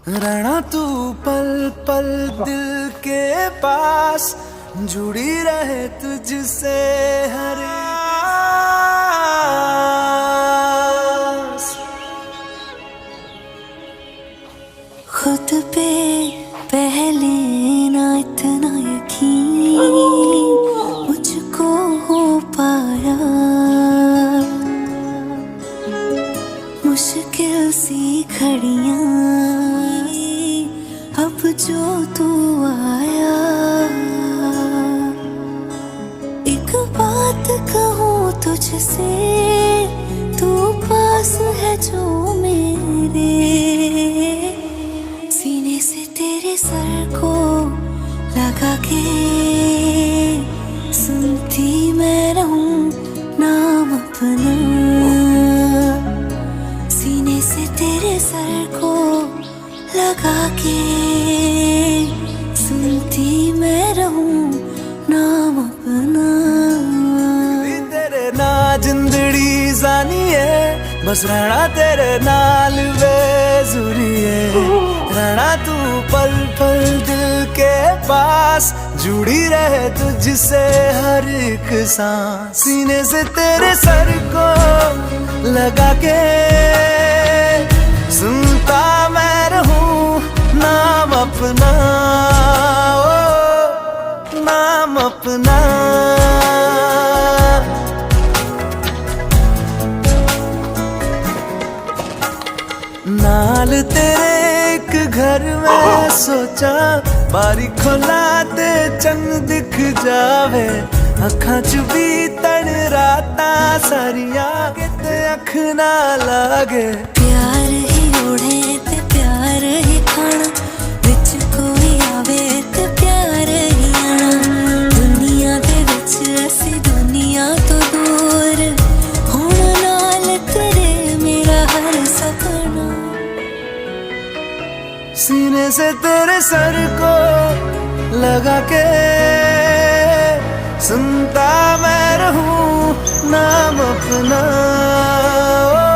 रहना तू पल पल दिल के पास, जुड़ी रहे तुझसे हर सांस। खुद पे पहले ना इतना यकीन मुझको हो पाया, मुश्किल सी घड़ियां अब जो तू आया। एक बात कहूँ तुझसे, तू पास है जो मेरे, सीने से तेरे सर को लगा के सुनती मैं रहूं नाम अपना। सीने से तेरे सर को लगा के सुनती मैं रहूं नाम अपना। तेरे ना जिंदड़ी जानी है, बस रहना तेरे नाल बेजुरी है। रहना तू पल पल दिल के पास, जुड़ी रहे तुझसे हर एक सांस। सीने से तेरे सर को लगा के सुनता मैं रहूं नाम अपना, ओ नाम अपना। नाल तेरे एक घर में सोचा, बारी खोला ते चंद दिख जावे। अखां च भी तन राता सारिया, किते अख ना लागे। प्यार ही ओढ़े ते प्यार ही खाना, विच कोई आवे ते प्यार ही आना। दुनिया दे विच असी दुनिया तो दूर, हुण नाल तेरे मेरा हर सपना। सीने से तेरे सर को लगा के सुनता मैं रहूं नाम अपना, ओ।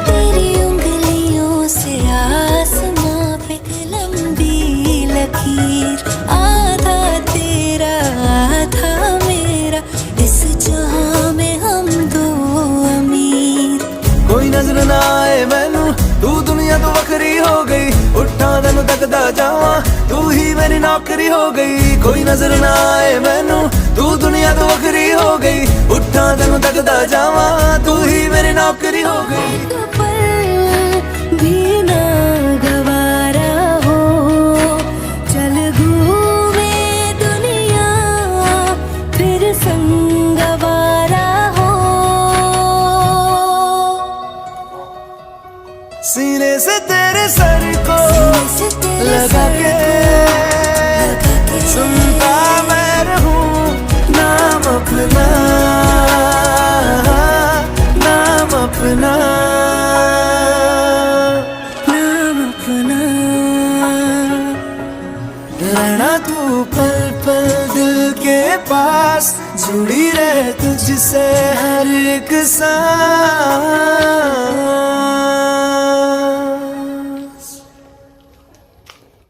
तेरी उंगलियों से आसमां पे लंबी लकीर, आधा तेरा आधा मेरा, इस जहां में हम दो अमीर। कोई नजर ना आए मैनू, तू दुनिया तो वखरी हो गई। उठा तेनू तकदा जावा, तू ही मेरी नौकरी हो गई। कोई नजर ना आए मैनू, तू दुनिया तो वखरी हो गई। उठा तेनू तकदा जावा, तू ही मेरी नौकरी हो गई। पल भी ना गवारा हो, चल घूमे दुनिया फिर संगवारा हो। सीने से तेरे सर को लगा के सुनता मैं रहूं नाम अपना, नाम अपना, नाम अपना। रहना तू पल पल दिल के पास, जुड़ी रहे तुझसे हर एक सांस।